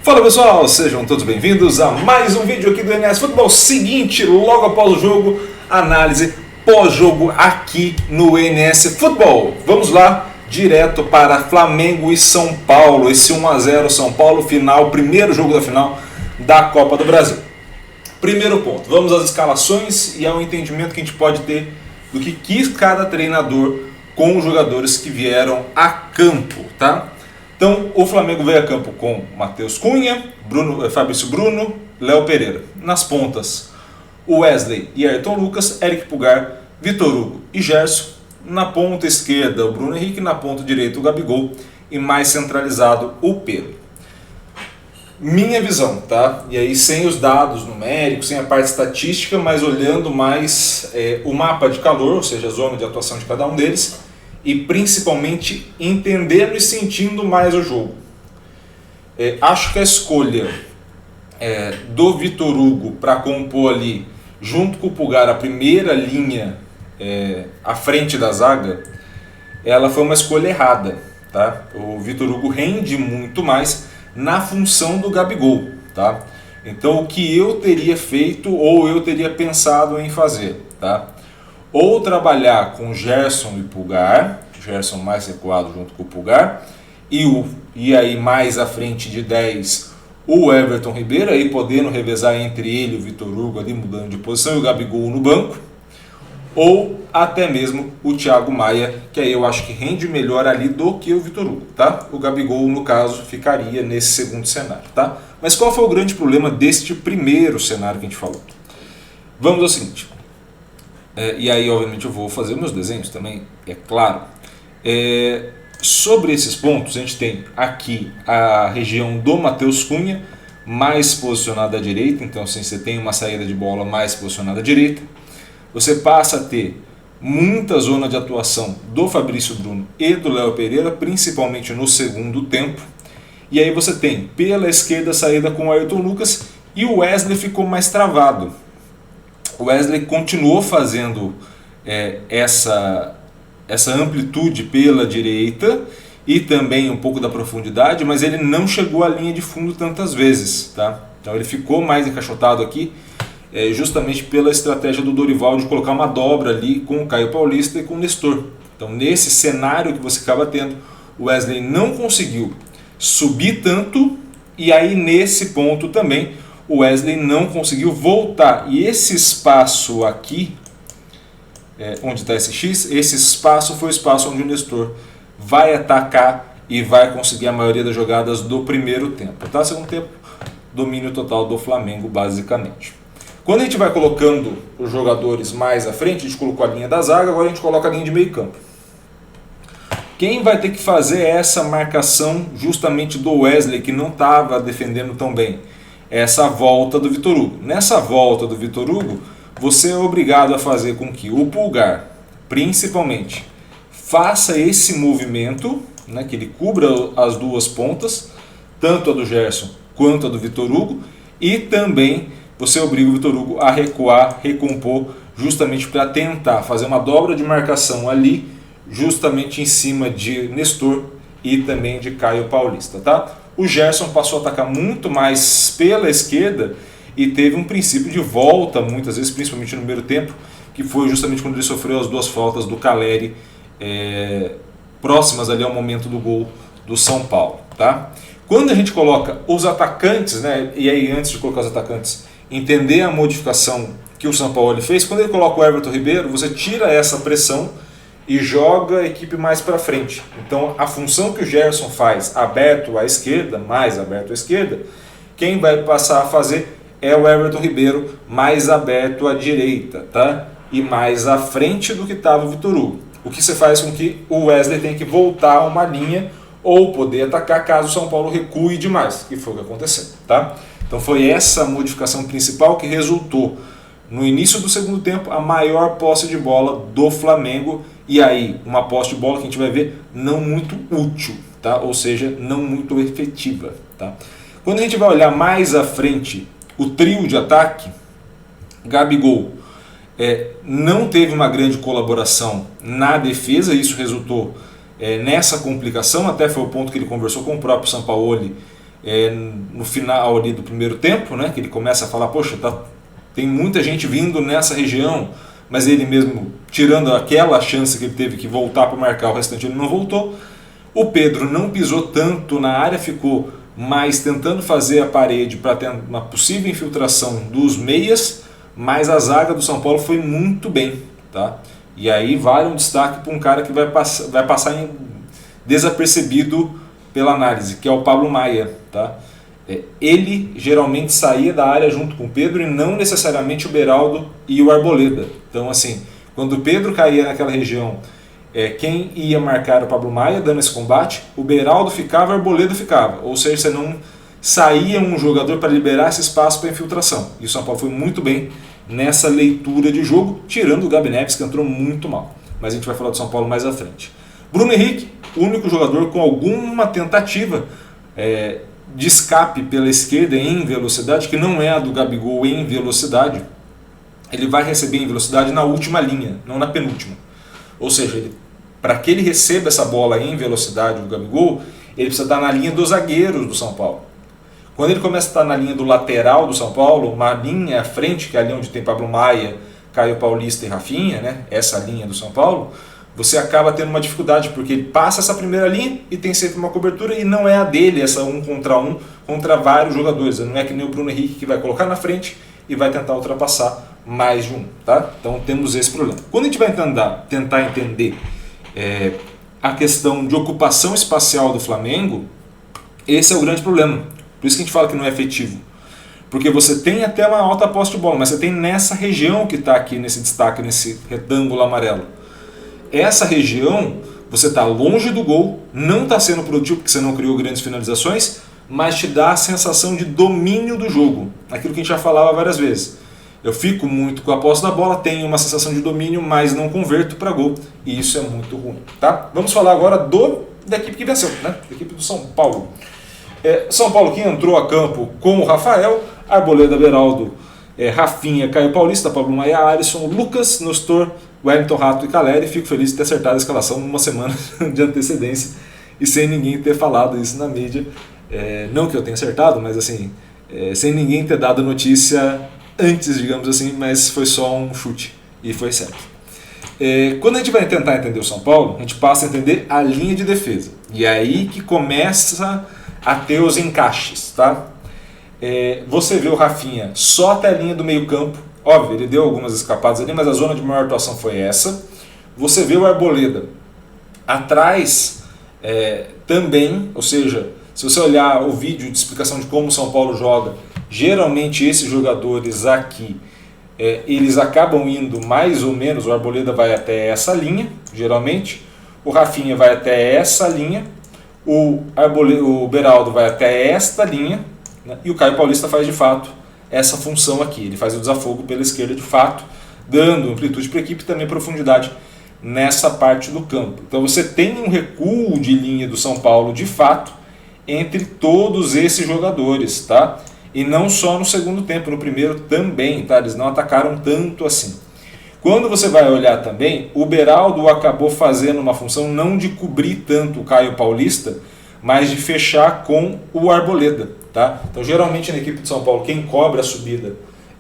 Fala pessoal, sejam todos bem-vindos a mais um vídeo aqui do NS Futebol. Seguinte, logo após o jogo, análise pós-jogo aqui no NS Futebol. Vamos lá, direto para Flamengo e São Paulo. Esse 1-0 São Paulo, final, primeiro jogo da final da Copa do Brasil. Primeiro ponto, vamos às escalações e ao entendimento que a gente pode ter do que quis cada treinador com os jogadores que vieram a campo, tá? Então, o Flamengo veio a campo com Matheus Cunha, Fabrício Bruno, Léo Pereira. Nas pontas, o Wesley e Ayrton Lucas, Eric Pulgar, Vitor Hugo e Gerson. Na ponta esquerda, o Bruno Henrique. Na ponta direita, o Gabigol. E mais centralizado, o Pedro. Minha visão, tá? E aí sem os dados numéricos, sem a parte estatística, mas olhando mais o mapa de calor, ou seja, a zona de atuação de cada um deles. E principalmente entendendo e sentindo mais o jogo. Acho que a escolha do Vitor Hugo para compor ali, junto com o Pulgar, a primeira linha à frente da zaga, ela foi uma escolha errada. Tá? O Vitor Hugo rende muito mais na função do Gabigol. Tá? Então o que eu teria feito ou eu teria pensado em fazer? Tá? Ou trabalhar com Gerson e Pulgar, Gerson mais recuado junto com o Pulgar, e aí mais à frente de 10 o Everton Ribeiro, aí podendo revezar entre ele e o Vitor Hugo ali mudando de posição e o Gabigol no banco, ou até mesmo o Thiago Maia, que aí eu acho que rende melhor ali do que o Vitor Hugo, tá? O Gabigol, no caso, ficaria nesse segundo cenário, tá? Mas qual foi o grande problema deste primeiro cenário que a gente falou? Vamos ao seguinte. E aí, obviamente, eu vou fazer meus desenhos também, é claro. Sobre esses pontos, a gente tem aqui a região do Matheus Cunha, mais posicionada à direita. Então, assim, você tem uma saída de bola mais posicionada à direita. Você passa a ter muita zona de atuação do Fabrício Bruno e do Léo Pereira, principalmente no segundo tempo. E aí você tem, pela esquerda, a saída com o Ayrton Lucas, e o Wesley ficou mais travado. O Wesley continuou fazendo essa amplitude pela direita e também um pouco da profundidade, mas ele não chegou à linha de fundo tantas vezes. Tá? Então ele ficou mais encaixotado aqui, justamente pela estratégia do Dorival de colocar uma dobra ali com o Caio Paulista e com o Nestor. Então nesse cenário que você acaba tendo, o Wesley não conseguiu subir tanto, e aí nesse ponto também o Wesley não conseguiu voltar. E esse espaço aqui, onde está esse X, esse espaço foi o espaço onde o Nestor vai atacar e vai conseguir a maioria das jogadas do primeiro tempo. Tá? Segundo tempo, domínio total do Flamengo, basicamente. Quando a gente vai colocando os jogadores mais à frente, a gente colocou a linha da zaga, agora a gente coloca a linha de meio campo. Quem vai ter que fazer essa marcação justamente do Wesley, que não estava defendendo tão bem? Essa volta do Vitor Hugo. Nessa volta do Vitor Hugo, você é obrigado a fazer com que o Pulgar, principalmente, faça esse movimento, né, que ele cubra as duas pontas, tanto a do Gerson quanto a do Vitor Hugo, e também você obriga o Vitor Hugo a recuar, recompor, justamente para tentar fazer uma dobra de marcação ali, justamente em cima de Nestor e também de Caio Paulista, tá? O Gerson passou a atacar muito mais pela esquerda e teve um princípio de volta, muitas vezes, principalmente no primeiro tempo, que foi justamente quando ele sofreu as duas faltas do Caleri, próximas ali ao momento do gol do São Paulo. Tá? Quando a gente coloca os atacantes, né, e aí antes de colocar os atacantes, entender a modificação que o São Paulo fez, quando ele coloca o Everton Ribeiro, você tira essa pressão e joga a equipe mais para frente. Então a função que o Gerson faz aberto à esquerda, mais aberto à esquerda, quem vai passar a fazer é o Everton Ribeiro mais aberto à direita, tá? E mais à frente do que estava o Vitor Hugo. O que você faz com que o Wesley tenha que voltar a uma linha ou poder atacar caso o São Paulo recue demais, que foi o que aconteceu, tá? Então foi essa modificação principal que resultou no início do segundo tempo a maior posse de bola do Flamengo. E aí, uma posse de bola que a gente vai ver não muito útil, tá? Ou seja, não muito efetiva. Tá? Quando a gente vai olhar mais à frente, o trio de ataque, Gabigol não teve uma grande colaboração na defesa, isso resultou nessa complicação, até foi o ponto que ele conversou com o próprio Sampaoli no final ali do primeiro tempo, né, que ele começa a falar, poxa, tem muita gente vindo nessa região, mas ele mesmo, tirando aquela chance que ele teve que voltar para marcar, o restante ele não voltou. O Pedro não pisou tanto na área, ficou mais tentando fazer a parede para ter uma possível infiltração dos meias, mas a zaga do São Paulo foi muito bem, tá? E aí vale um destaque para um cara que vai passar desapercebido pela análise, que é o Pablo Maia, tá? Ele geralmente saía da área junto com o Pedro e não necessariamente o Beraldo e o Arboleda. Então, assim, quando o Pedro caía naquela região, quem ia marcar o Pablo Maia dando esse combate, o Beraldo ficava, o Arboleda ficava. Ou seja, você não saía um jogador para liberar esse espaço para infiltração. E o São Paulo foi muito bem nessa leitura de jogo, tirando o Gabi Neves, que entrou muito mal. Mas a gente vai falar do São Paulo mais à frente. Bruno Henrique, o único jogador com alguma tentativa de escape pela esquerda em velocidade, que não é a do Gabigol em velocidade. Ele vai receber em velocidade na última linha, não na penúltima. Ou seja, para que ele receba essa bola em velocidade do Gabigol, ele precisa estar na linha dos zagueiros do São Paulo. Quando ele começa a estar na linha do lateral do São Paulo, uma linha à frente, que é ali onde tem Pablo Maia, Caio Paulista e Rafinha, né? Essa linha do São Paulo, você acaba tendo uma dificuldade, porque ele passa essa primeira linha e tem sempre uma cobertura, e não é a dele, essa um contra vários jogadores. Não é que nem o Bruno Henrique, que vai colocar na frente e vai tentar ultrapassar mais de um, tá? Então temos esse problema. Quando a gente vai tentar entender a questão de ocupação espacial do Flamengo, esse é o grande problema. Por isso que a gente fala que não é efetivo. Porque você tem até uma alta posse de bola, mas você tem nessa região que está aqui, nesse destaque, nesse retângulo amarelo. Essa região, você está longe do gol, não está sendo produtivo porque você não criou grandes finalizações, mas te dá a sensação de domínio do jogo. Aquilo que a gente já falava várias vezes. Eu fico muito com a posse da bola, tenho uma sensação de domínio, mas não converto para gol. E isso é muito ruim. Tá? Vamos falar agora da equipe que venceu, né? Da equipe do São Paulo. São Paulo que entrou a campo com o Rafael, Arboleda, Beraldo, Rafinha, Caio Paulista, Pablo Maia, Alisson, Lucas, Nestor, Wellington, Rato e Caleri. Fico feliz de ter acertado a escalação numa semana de antecedência e sem ninguém ter falado isso na mídia. Não que eu tenha acertado, mas assim, sem ninguém ter dado notícia antes, digamos assim, mas foi só um chute e foi certo. Quando a gente vai tentar entender o São Paulo, a gente passa a entender a linha de defesa. E é aí que começa a ter os encaixes, tá? Você vê o Rafinha só até a linha do meio campo. Óbvio, ele deu algumas escapadas ali, mas a zona de maior atuação foi essa. Você vê o Arboleda atrás também, ou seja, se você olhar o vídeo de explicação de como o São Paulo joga, geralmente esses jogadores aqui, eles acabam indo mais ou menos, o Arboleda vai até essa linha, geralmente, o Rafinha vai até essa linha, o Beraldo vai até esta linha, né, e o Caio Paulista faz de fato essa função aqui, ele faz o desafogo pela esquerda de fato, dando amplitude para a equipe e também profundidade nessa parte do campo. Então você tem um recuo de linha do São Paulo de fato entre todos esses jogadores, tá? E não só no segundo tempo, no primeiro também, tá? Eles não atacaram tanto assim. Quando você vai olhar também, o Beraldo acabou fazendo uma função não de cobrir tanto o Caio Paulista, mas de fechar com o Arboleda, tá? Então geralmente na equipe de São Paulo quem cobre a subida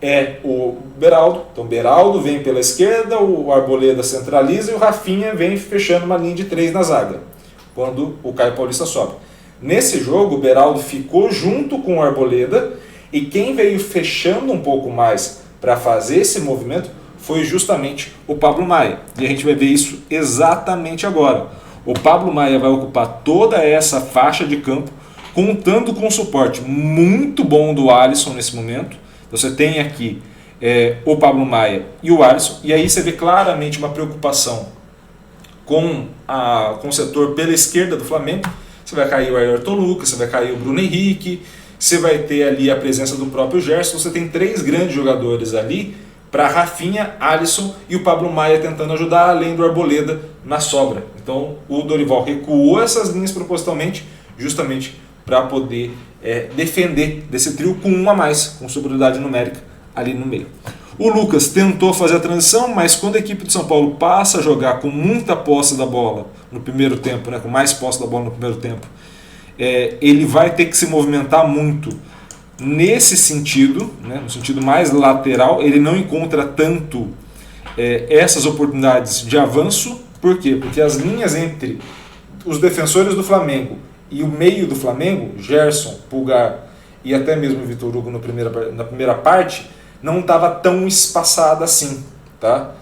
é o Beraldo. Então o Beraldo vem pela esquerda, o Arboleda centraliza e o Rafinha vem fechando uma linha de 3 na zaga, quando o Caio Paulista sobe. Nesse jogo o Beraldo ficou junto com o Arboleda e quem veio fechando um pouco mais para fazer esse movimento foi justamente o Pablo Maia. E a gente vai ver isso exatamente agora. O Pablo Maia vai ocupar toda essa faixa de campo, contando com um suporte muito bom do Alisson nesse momento. Você tem aqui o Pablo Maia e o Alisson, e aí você vê claramente uma preocupação com o setor pela esquerda do Flamengo. Você vai cair o Ayrton Lucas, você vai cair o Bruno Henrique, você vai ter ali a presença do próprio Gerson. Você tem 3 grandes jogadores ali para Rafinha, Alisson e o Pablo Maia tentando ajudar, além do Arboleda na sobra. Então o Dorival recuou essas linhas propositalmente, justamente para poder defender desse trio com um a mais, com superioridade numérica ali no meio. O Lucas tentou fazer a transição, mas quando a equipe de São Paulo passa a jogar com muita posse da bola no primeiro tempo, né, com mais posse da bola no primeiro tempo, ele vai ter que se movimentar muito nesse sentido, né, no sentido mais lateral. Ele não encontra tanto essas oportunidades de avanço. Por quê? Porque as linhas entre os defensores do Flamengo e o meio do Flamengo, Gerson, Pulgar e até mesmo o Vitor Hugo na primeira parte, não estava tão espaçada assim. Tá?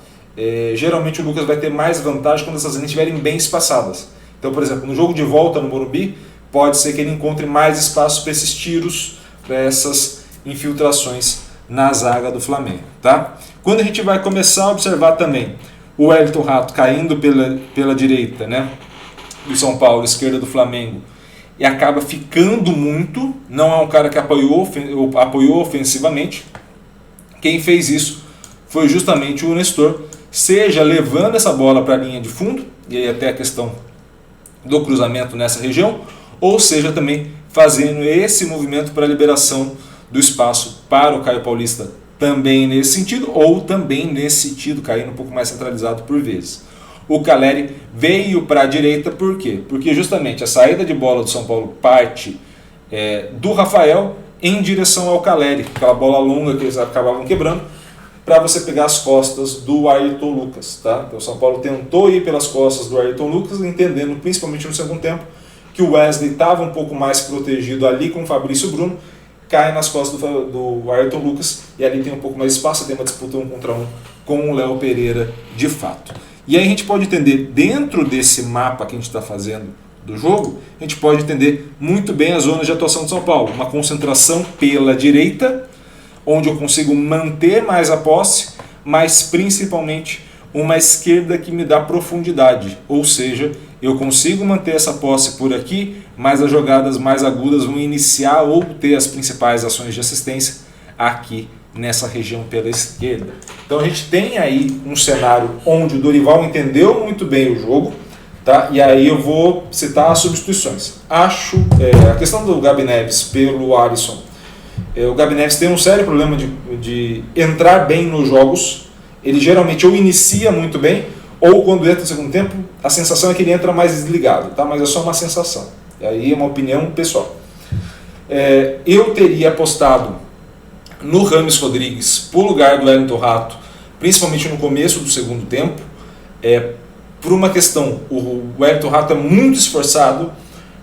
Geralmente o Lucas vai ter mais vantagem quando essas linhas estiverem bem espaçadas. Então, por exemplo, no jogo de volta no Morumbi, pode ser que ele encontre mais espaço para esses tiros, para essas infiltrações na zaga do Flamengo. Tá? Quando a gente vai começar a observar também o Wellington Rato caindo pela direita, né, do São Paulo, esquerda do Flamengo, e acaba ficando muito, não é um cara que apoiou ofensivamente. Quem fez isso foi justamente o Nestor, seja levando essa bola para a linha de fundo, e aí até a questão do cruzamento nessa região, ou seja também fazendo esse movimento para a liberação do espaço para o Caio Paulista, também nesse sentido, ou também nesse sentido, caindo um pouco mais centralizado por vezes. O Caleri veio para a direita, por quê? Porque justamente a saída de bola do São Paulo parte do Rafael em direção ao Caleri, aquela bola longa que eles acabavam quebrando, para você pegar as costas do Ayrton Lucas. Tá? Então o São Paulo tentou ir pelas costas do Ayrton Lucas, entendendo, principalmente no segundo tempo, que o Wesley estava um pouco mais protegido ali com o Fabrício Bruno, cai nas costas do Ayrton Lucas, e ali tem um pouco mais de espaço, tem uma disputa 1 contra 1 com o Léo Pereira de fato. E aí a gente pode entender, dentro desse mapa que a gente está fazendo do jogo, a gente pode entender muito bem as zonas de atuação do São Paulo. Uma concentração pela direita, onde eu consigo manter mais a posse, mas principalmente uma esquerda que me dá profundidade. Ou seja, eu consigo manter essa posse por aqui, mas as jogadas mais agudas vão iniciar ou ter as principais ações de assistência aqui nessa região pela esquerda. Então a gente tem aí um cenário onde o Dorival entendeu muito bem o jogo, tá? E aí eu vou citar as substituições. Acho a questão do Gabi Neves pelo Alisson. O Gabi Neves tem um sério problema de entrar bem nos jogos. Ele geralmente ou inicia muito bem, ou quando entra no segundo tempo, a sensação é que ele entra mais desligado, tá? Mas é só uma sensação. E aí é uma opinião pessoal. Eu teria apostado no Rames Rodrigues por lugar do Wellington Rato, principalmente no começo do segundo tempo, por uma questão, o Wellington Rato é muito esforçado,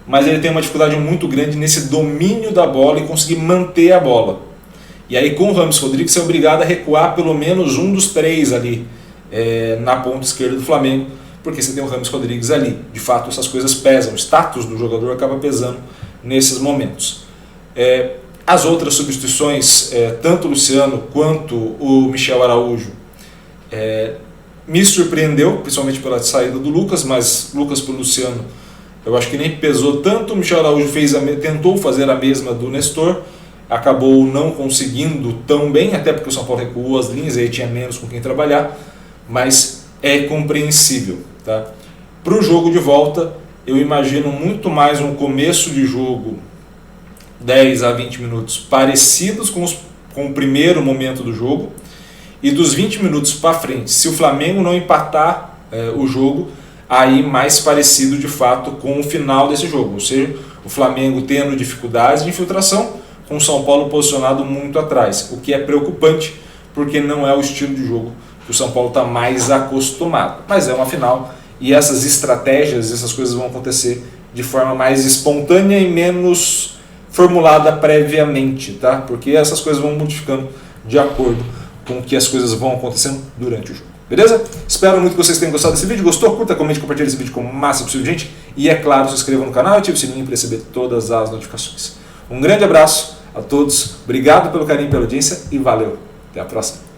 mas ele tem uma dificuldade muito grande nesse domínio da bola e conseguir manter a bola. E aí com o Rames Rodrigues você é obrigado a recuar pelo menos um dos três ali na ponta esquerda do Flamengo, porque você tem o Rames Rodrigues ali. De fato essas coisas pesam, o status do jogador acaba pesando nesses momentos. As outras substituições, tanto o Luciano quanto o Michel Araújo, me surpreendeu, principalmente pela saída do Lucas, mas Lucas para o Luciano eu acho que nem pesou tanto. O Michel Araújo tentou fazer a mesma do Nestor, acabou não conseguindo tão bem, até porque o São Paulo recuou as linhas, aí tinha menos com quem trabalhar, mas é compreensível. Tá? Para o jogo de volta, eu imagino muito mais um começo de jogo, 10 a 20 minutos, parecidos com o primeiro momento do jogo, e dos 20 minutos para frente, se o Flamengo não empatar o jogo, aí mais parecido de fato com o final desse jogo, ou seja, o Flamengo tendo dificuldades de infiltração, com o São Paulo posicionado muito atrás, o que é preocupante, porque não é o estilo de jogo que o São Paulo está mais acostumado. Mas é uma final, e essas estratégias, essas coisas vão acontecer de forma mais espontânea e menos formulada previamente, tá? Porque essas coisas vão modificando de acordo com que as coisas vão acontecendo durante o jogo. Beleza? Espero muito que vocês tenham gostado desse vídeo. Gostou? Curta, comente, compartilhe esse vídeo com o máximo possível de gente. E é claro, se inscreva no canal e ative o sininho para receber todas as notificações. Um grande abraço a todos. Obrigado pelo carinho e pela audiência e valeu. Até a próxima.